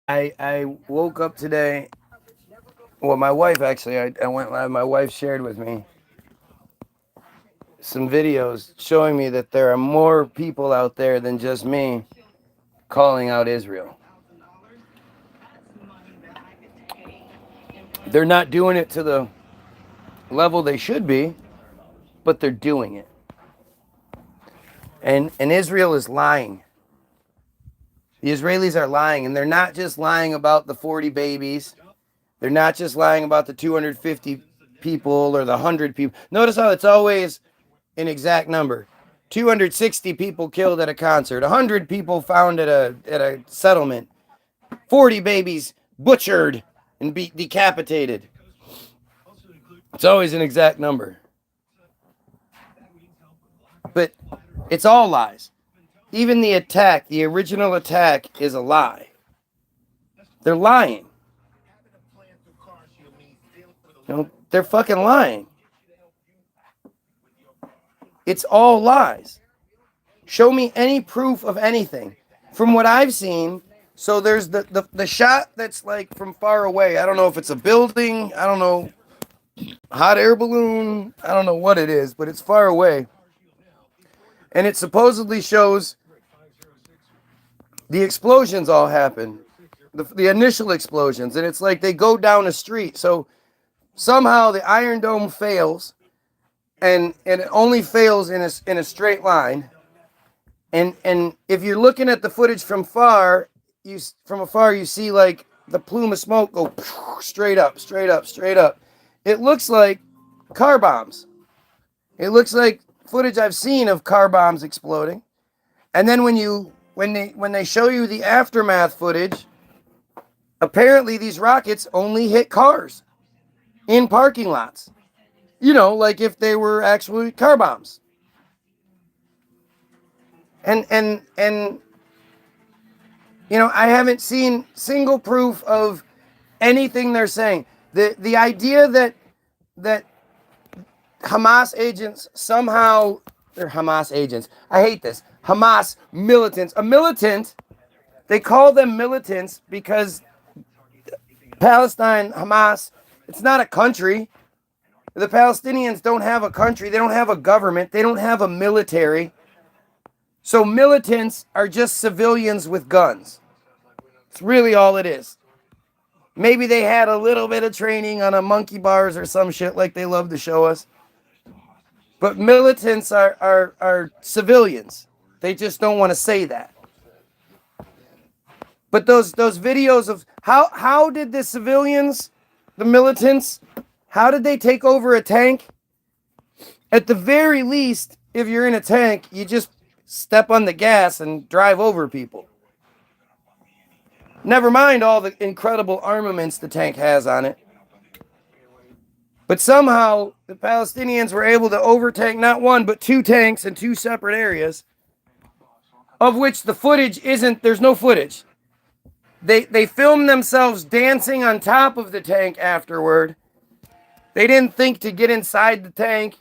I woke up today. Well, my wife actually, I went live. My wife shared with me some videos showing me that there are more people out there than just me calling out Israel. They're not doing it to the level they should be, but they're doing it. And Israel is lying. The Israelis are lying, and they're not just lying about the 40 babies. They're not just lying about the 250 people or the 100 people. Notice how it's always an exact number. 260 people killed at a concert, 100 people found at a settlement, 40 babies butchered and decapitated. It's always an exact number. But it's all lies. Even the attack, the original attack, is a lie. They're lying. They're fucking lying. It's all lies. Show me any proof of anything. From what I've seen, so there's the shot that's like from far away. I don't know if it's a building, I don't know, hot air balloon, I don't know what it is, but it's far away. And it supposedly shows the explosions all happen, the initial explosions, and it's like they go down a street. So somehow the Iron Dome fails, and it only fails in a straight line. And if you're looking at the footage from afar, you see like the plume of smoke go straight up, straight up, straight up. It looks like car bombs. It looks like footage I've seen of car bombs exploding. And then when they show you the aftermath footage, apparently these rockets only hit cars in parking lots. Like if they were actually car bombs. And I haven't seen single proof of anything they're saying. The idea that Hamas agents somehow, they're Hamas agents. I hate this. Hamas militants. A militant, they call them militants because Palestine, Hamas, it's not a country. The Palestinians don't have a country. They don't have a government. They don't have a military. So militants are just civilians with guns. It's really all it is. Maybe they had a little bit of training on a monkey bars or some shit like they love to show us. But militants are civilians. They just don't want to say that. But those videos of how did the civilians, the militants, how did they take over a tank? At the very least, if you're in a tank, you just step on the gas and drive over people. Never mind all the incredible armaments the tank has on it. But somehow the Palestinians were able to overtake not one, but two tanks in two separate areas, of which the footage isn't, there's no footage. They filmed themselves dancing on top of the tank afterward. They didn't think to get inside the tank,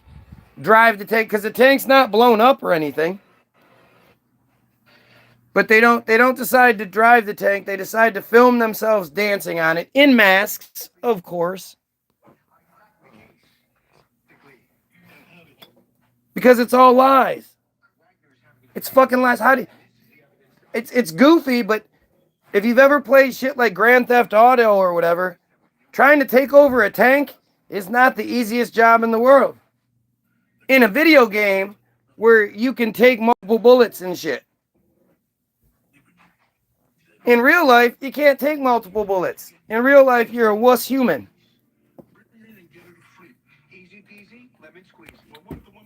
drive the tank, because the tank's not blown up or anything. But they don't decide to drive the tank. They decide to film themselves dancing on it in masks, of course. Because it's all lies. It's fucking lies. It's goofy, but if you've ever played shit like Grand Theft Auto or whatever, trying to take over a tank is not the easiest job in the world. In a video game where you can take multiple bullets and shit. In real life, you can't take multiple bullets. In real life, you're a wuss human.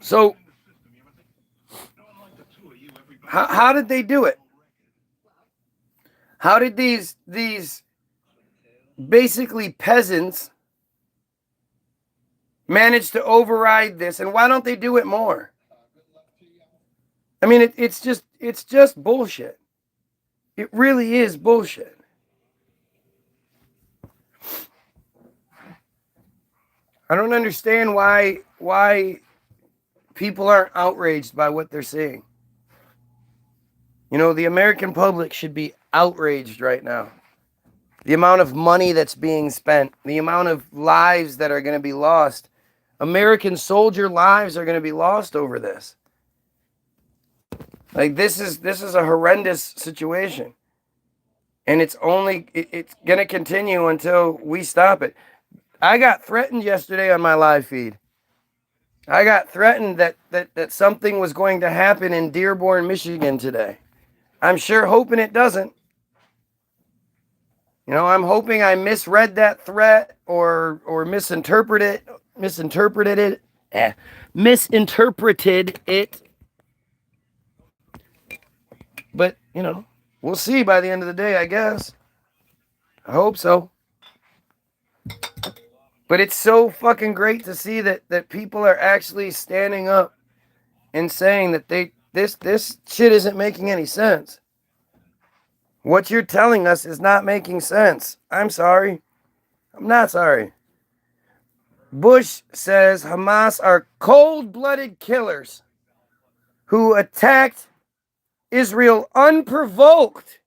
So, how did they do it? How did these basically peasants manage to override this? And why don't they do it more? I mean, it's just bullshit. It really is bullshit. I don't understand why people aren't outraged by what they're seeing. The American public should be outraged right now. the amount of money that's being spent, the amount of lives that are going to be lost. American soldier lives are going to be lost over this. Like this is a horrendous situation. And it's going to continue until we stop it. I got threatened yesterday on my live feed. I got threatened that something was going to happen in Dearborn, Michigan today. I'm sure hoping it doesn't. You know, I'm hoping I misread that threat or misinterpreted it. But, you know, we'll see by the end of the day, I guess. I hope so. But it's so fucking great to see that people are actually standing up and saying that this shit isn't making any sense. What you're telling us is not making sense. I'm sorry. I'm not sorry. Bush says Hamas are cold-blooded killers who attacked Israel unprovoked.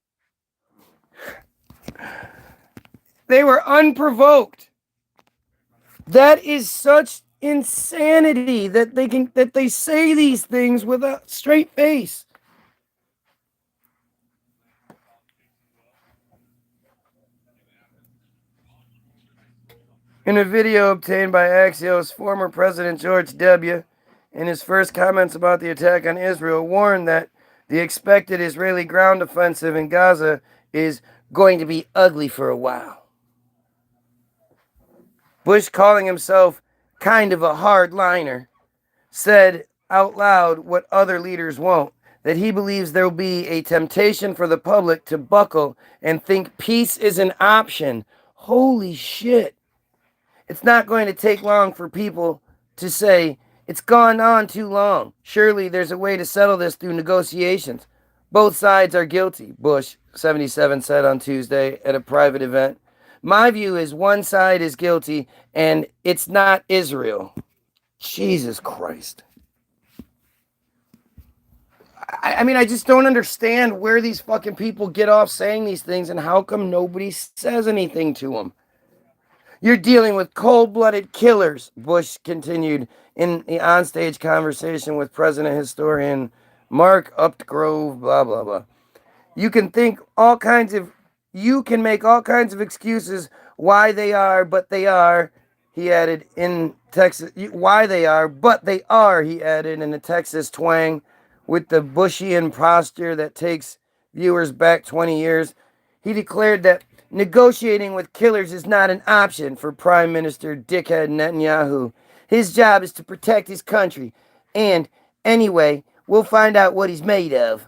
They were unprovoked. That is such insanity that they say these things with a straight face. In a video obtained by Axios, former President George W., in his first comments about the attack on Israel, warned that the expected Israeli ground offensive in Gaza is going to be ugly for a while. Bush, calling himself kind of a hardliner, said out loud what other leaders won't, that he believes there will be a temptation for the public to buckle and think peace is an option. Holy shit. It's not going to take long for people to say, it's gone on too long. Surely there's a way to settle this through negotiations. Both sides are guilty, Bush, 77, said on Tuesday at a private event. My view is one side is guilty, and it's not Israel. Jesus Christ. I mean, I just don't understand where these fucking people get off saying these things and how come nobody says anything to them. You're dealing with cold-blooded killers, Bush continued in the onstage conversation with president historian Mark Upgrove, blah, blah, blah. You can make all kinds of excuses why they are, but they are, he added in Texas, why they are, but they are, he added in a Texas twang with the Bushian posture that takes viewers back 20 years. He declared that negotiating with killers is not an option for Prime Minister Dickhead Netanyahu. His job is to protect his country. And, anyway, we'll find out what he's made of.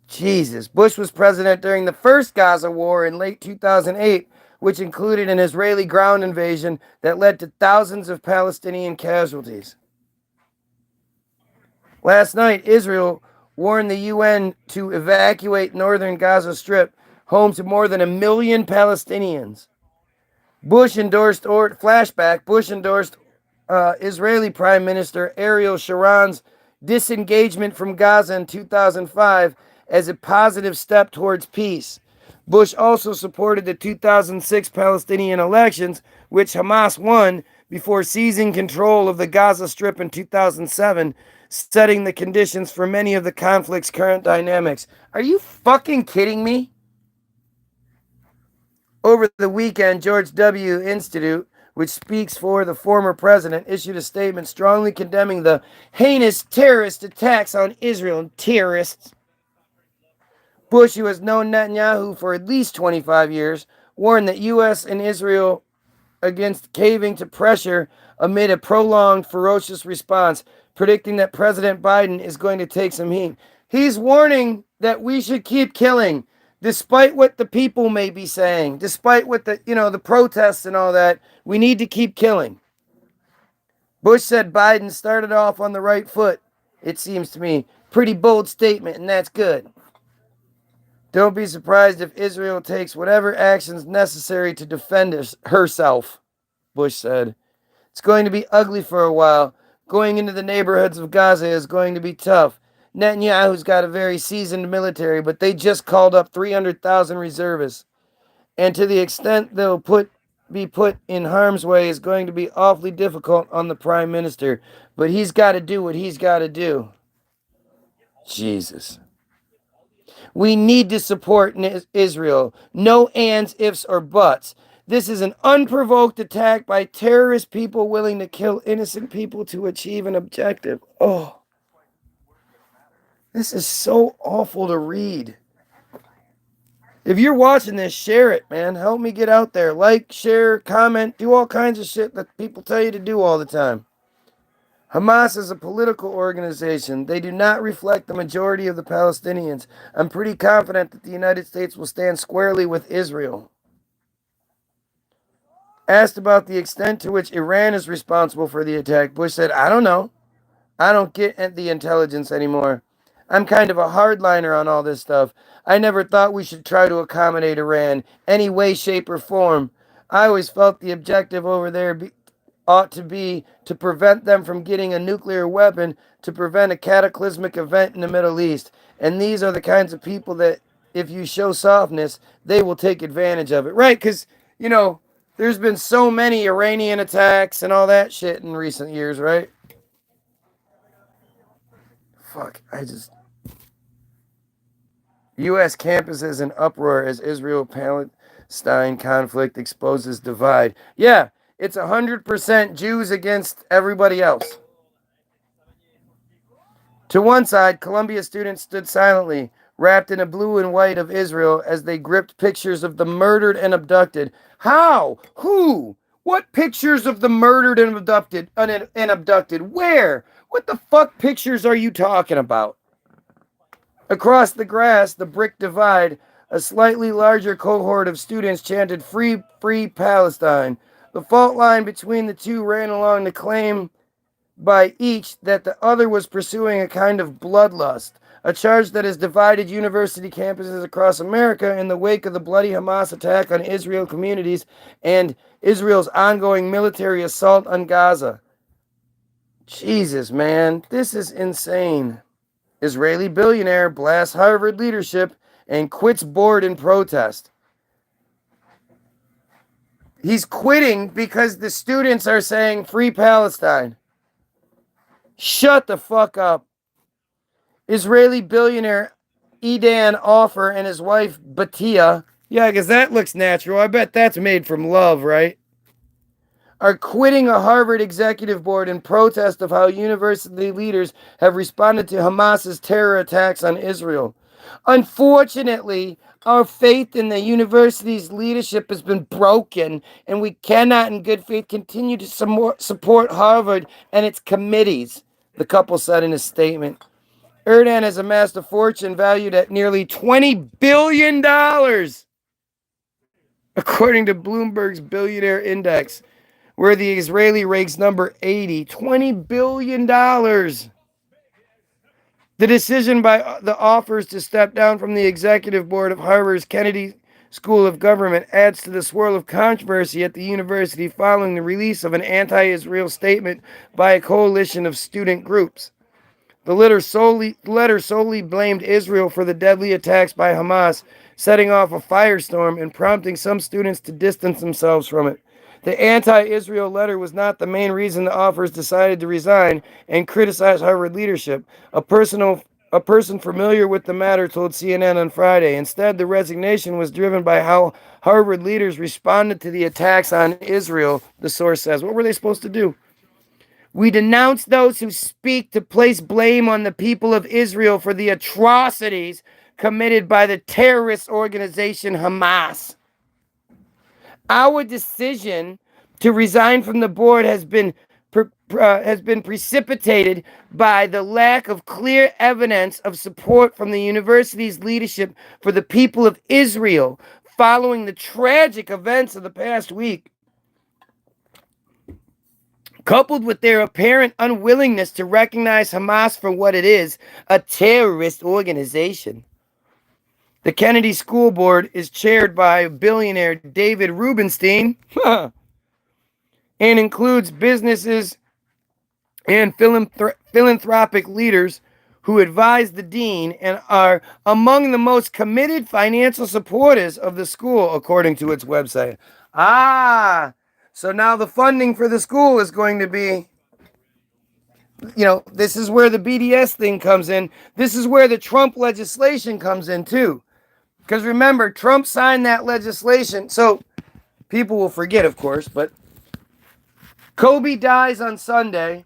Jesus. Bush was president during the first Gaza war in late 2008, which included an Israeli ground invasion that led to thousands of Palestinian casualties. Last night, Israel warned the UN to evacuate northern Gaza Strip, home to more than 1 million Palestinians. Bush endorsed Israeli Prime Minister Ariel Sharon's disengagement from Gaza in 2005 as a positive step towards peace. Bush also supported the 2006 Palestinian elections, which Hamas won before seizing control of the Gaza Strip in 2007, setting the conditions for many of the conflict's current dynamics. Are you fucking kidding me? Over the weekend, George W. Institute, which speaks for the former president, issued a statement strongly condemning the heinous terrorist attacks on Israel and terrorists. Bush, who has known Netanyahu for at least 25 years, warned that U.S. and Israel against caving to pressure amid a prolonged, ferocious response, predicting that President Biden is going to take some heat. He's warning that we should keep killing. Despite what the people may be saying, despite what the protests and all that, we need to keep killing. Bush said Biden started off on the right foot, it seems to me. Pretty bold statement, and that's good. Don't be surprised if Israel takes whatever actions necessary to defend herself, Bush said. It's going to be ugly for a while. Going into the neighborhoods of Gaza is going to be tough. Netanyahu's got a very seasoned military, but they just called up 300,000 reservists. And to the extent they'll be put in harm's way is going to be awfully difficult on the prime minister. But he's got to do what he's got to do. Jesus. We need to support Israel. No ands, ifs, or buts. This is an unprovoked attack by terrorist people willing to kill innocent people to achieve an objective. Oh, this is so awful to read. If you're watching this, share it, man. Help me get out there. Like, share, comment, do all kinds of shit that people tell you to do all the time. Hamas is a political organization. They do not reflect the majority of the Palestinians. I'm pretty confident that the United States will stand squarely with Israel. Asked about the extent to which Iran is responsible for the attack, Bush said, I don't know. I don't get the intelligence anymore. I'm kind of a hardliner on all this stuff. I never thought we should try to accommodate Iran any way, shape, or form. I always felt the objective over there ought to be to prevent them from getting a nuclear weapon, to prevent a cataclysmic event in the Middle East. And these are the kinds of people that, if you show softness, they will take advantage of it. Right? Because, there's been so many Iranian attacks and all that shit in recent years, right? U.S. campuses in uproar as Israel-Palestine conflict exposes divide. Yeah, it's 100% Jews against everybody else. To one side, Columbia students stood silently, wrapped in a blue and white of Israel as they gripped pictures of the murdered and abducted. How? Who? What pictures of the murdered and abducted? Where? What the fuck pictures are you talking about? Across the grass, the brick divide, a slightly larger cohort of students chanted, "Free, free Palestine." The fault line between the two ran along the claim by each that the other was pursuing a kind of bloodlust, a charge that has divided university campuses across America in the wake of the bloody Hamas attack on Israel communities and Israel's ongoing military assault on Gaza. Jesus, man, this is insane. Israeli billionaire blasts Harvard leadership and quits board in protest. He's quitting because the students are saying free Palestine. Shut the fuck up. Israeli billionaire Edan Ofer and his wife Batia, yeah, because that looks natural. I bet that's made from love, right? Are quitting a Harvard executive board in protest of how university leaders have responded to Hamas's terror attacks on Israel. Unfortunately, our faith in the university's leadership has been broken, and we cannot in good faith continue to support Harvard and its committees, the couple said in a statement. Erdogan has amassed a fortune valued at nearly $20 billion, according to Bloomberg's Billionaire Index, where the Israeli ranks number 80. $20 billion. The decision by the offers to step down from the executive board of Harvard's Kennedy School of Government adds to the swirl of controversy at the university following the release of an anti-Israel statement by a coalition of student groups. The letter solely blamed Israel for the deadly attacks by Hamas, setting off a firestorm and prompting some students to distance themselves from it. The anti-Israel letter was not the main reason the offers decided to resign and criticize Harvard leadership. A person familiar with the matter told CNN on Friday. Instead, the resignation was driven by how Harvard leaders responded to the attacks on Israel, the source says. What were they supposed to do? We denounce those who speak to place blame on the people of Israel for the atrocities committed by the terrorist organization Hamas. Our decision to resign from the board has been precipitated by the lack of clear evidence of support from the university's leadership for the people of Israel following the tragic events of the past week, coupled with their apparent unwillingness to recognize Hamas for what it is, a terrorist organization. The Kennedy School Board is chaired by billionaire David Rubenstein and includes businesses and philanthropic leaders who advise the dean and are among the most committed financial supporters of the school, according to its website. So now the funding for the school is going to be, this is where the BDS thing comes in. This is where the Trump legislation comes in too. Because remember, Trump signed that legislation. So people will forget, of course, but Kobe dies on Sunday.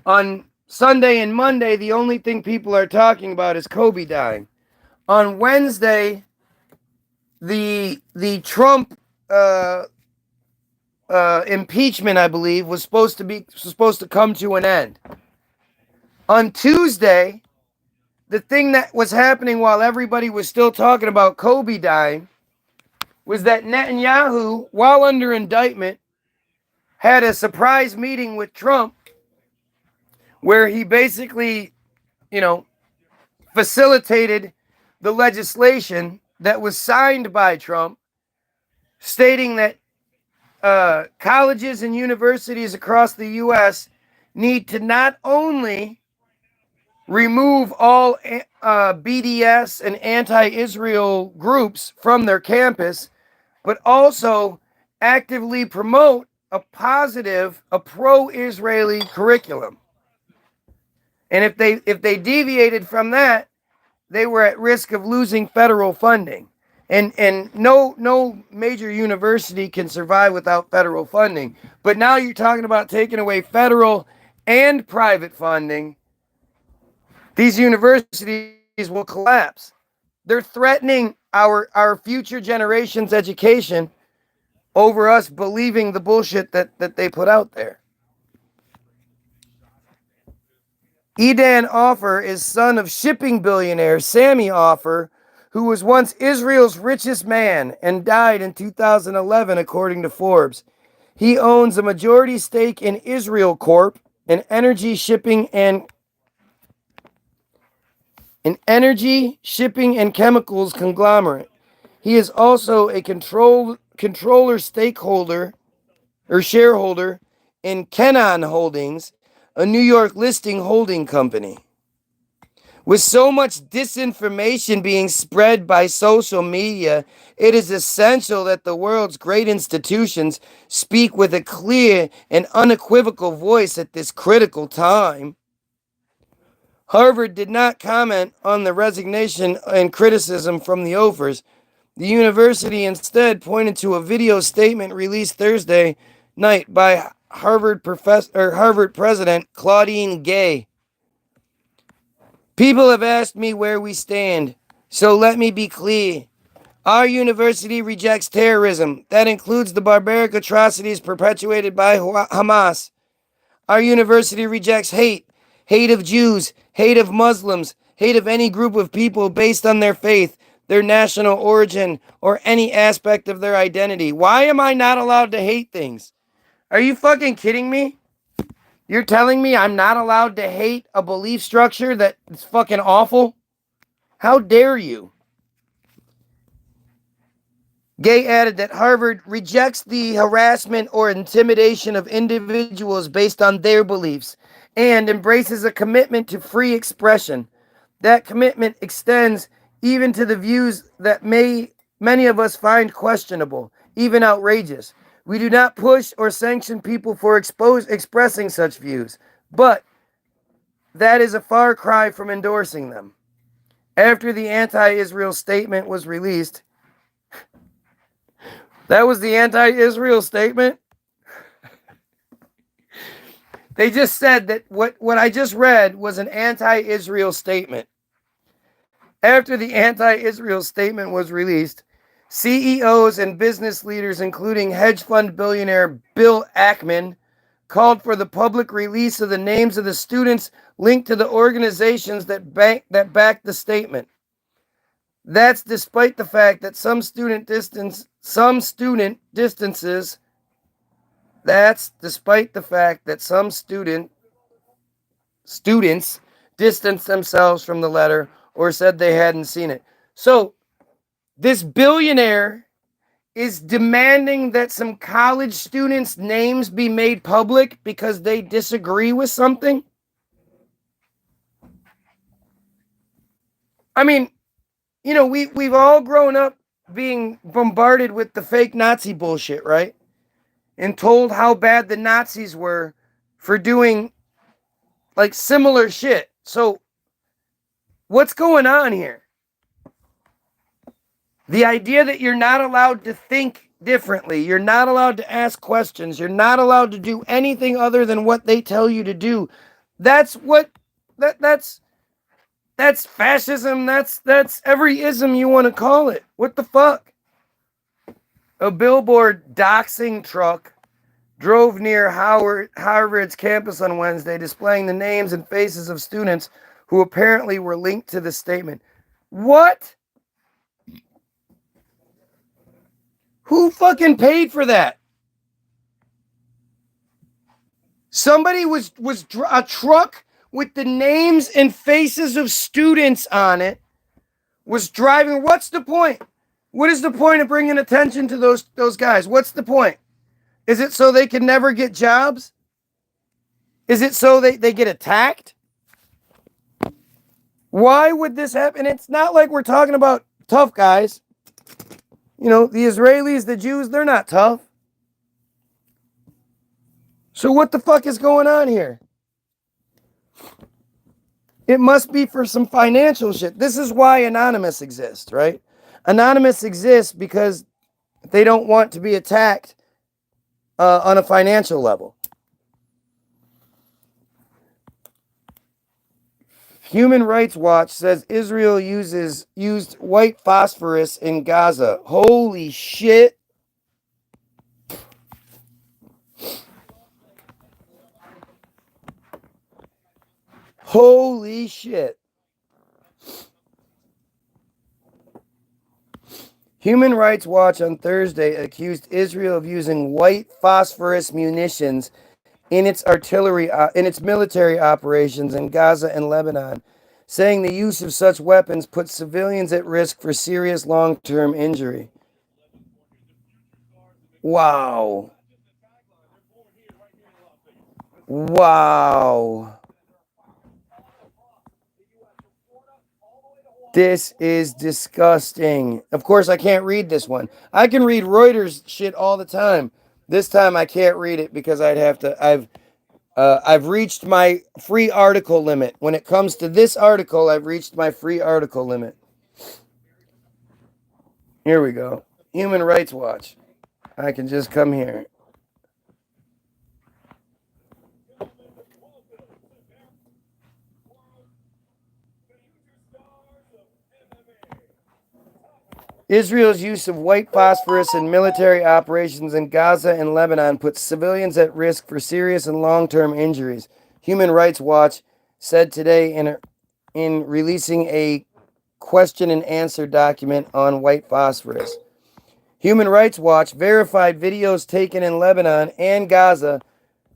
On Sunday and Monday, the only thing people are talking about is Kobe dying. On Wednesday, the Trump impeachment, I believe, was supposed to come to an end. On Tuesday, the thing that was happening while everybody was still talking about Kobe dying was that Netanyahu, while under indictment, had a surprise meeting with Trump where he basically, facilitated the legislation that was signed by Trump, stating that colleges and universities across the U.S. need to not only remove all BDS and anti-Israel groups from their campus, but also actively promote a pro-Israeli curriculum. And if they deviated from that, they were at risk of losing federal funding. And no major university can survive without federal funding. But now you're talking about taking away federal and private funding. These universities will collapse. They're threatening our future generation's education over us believing the bullshit that they put out there. Edan Ofer is son of shipping billionaire Sammy Ofer, who was once Israel's richest man and died in 2011, according to Forbes. He owns a majority stake in Israel Corp, an energy shipping and chemicals conglomerate. He is also a controller stakeholder or shareholder in Kenan Holdings, a New York listing holding company. With so much disinformation being spread by social media, it is essential that the world's great institutions speak with a clear and unequivocal voice at this critical time. Harvard did not comment on the resignation and criticism from the Ofers. The university instead pointed to a video statement released Thursday night by Harvard President Claudine Gay. People have asked me where we stand, so let me be clear. Our university rejects terrorism. That includes the barbaric atrocities perpetuated by Hamas. Our university rejects hate of Jews, hate of Muslims, hate of any group of people based on their faith, their national origin, or any aspect of their identity. Why am I not allowed to hate things? Are you fucking kidding me? You're telling me I'm not allowed to hate a belief structure that is fucking awful? How dare you? Gay added that Harvard rejects the harassment or intimidation of individuals based on their beliefs and embraces a commitment to free expression. That commitment extends even to the views that many of us find questionable, even outrageous. We do not push or sanction people for expressing such views, but that is a far cry from endorsing them. After the anti-Israel statement was released, that was the anti-Israel statement? They just said that what I just read was an anti-Israel statement. After the anti-Israel statement was released, CEOs and business leaders, including hedge fund billionaire Bill Ackman, called for the public release of the names of the students linked to the organizations that backed the statement. That's despite the fact that some students distanced themselves from the letter or said they hadn't seen it. So this billionaire is demanding that some college students' names be made public because they disagree with something? I mean, you know, we've all grown up being bombarded with the fake Nazi bullshit, right? And told how bad the Nazis were for doing like similar shit. So what's going on here? The idea that you're not allowed to think differently, you're not allowed to ask questions, you're not allowed to do anything other than what they tell you to do. That's what that's fascism. That's every ism you want to call it. What the fuck? A billboard doxing truck drove near Harvard's campus on Wednesday, displaying the names and faces of students who apparently were linked to the statement. What? Who fucking paid for that? Somebody was a truck with the names and faces of students on it was driving. What's the point? What is the point of bringing attention to those guys? What's the point? Is it so they can never get jobs? Is it so they get attacked? Why would this happen? It's not like we're talking about tough guys. You know, the Israelis, the Jews, they're not tough. So what the fuck is going on here? It must be for some financial shit. This is why Anonymous exists, right? Anonymous exists because they don't want to be attacked on a financial level. Human Rights Watch says Israel used white phosphorus in Gaza. Holy shit. Holy shit. Human Rights Watch on Thursday accused Israel of using white phosphorus munitions in its military operations in Gaza and Lebanon, saying the use of such weapons puts civilians at risk for serious long-term injury. Wow. Wow. This is disgusting. Of course, I can't read this one. I can read Reuters shit all the time. This time I can't read it because I've reached my free article limit. When it comes to this article, I've reached my free article limit. Here we go. Human Rights Watch. I can just come here. Israel's use of white phosphorus in military operations in Gaza and Lebanon puts civilians at risk for serious and long-term injuries. Human Rights Watch said today in releasing a question and answer document on white phosphorus. Human Rights Watch verified videos taken in Lebanon and Gaza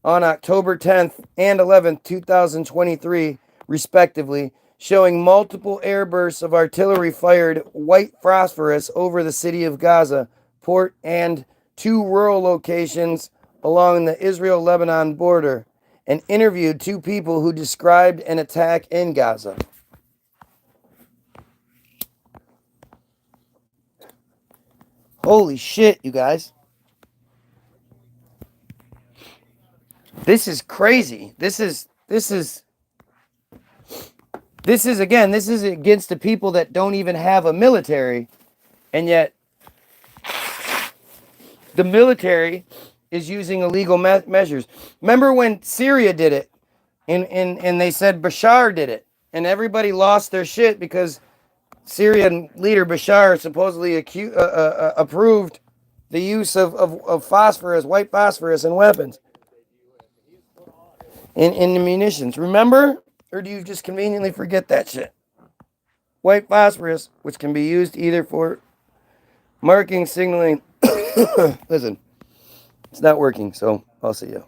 on October 10th and 11th, 2023, respectively, showing multiple airbursts of artillery-fired white phosphorus over the city of Gaza, port, and two rural locations along the Israel-Lebanon border, and interviewed two people who described an attack in Gaza. Holy shit, you guys. This is crazy. This is against the people that don't even have a military, and yet the military is using illegal measures. Remember when Syria did it, and they said Bashar did it, and everybody lost their shit because Syrian leader Bashar supposedly approved the use of phosphorus, white phosphorus, in weapons, in the munitions. Remember? Or do you just conveniently forget that shit? White phosphorus, which can be used either for marking, signaling. Listen, it's not working, so I'll see you.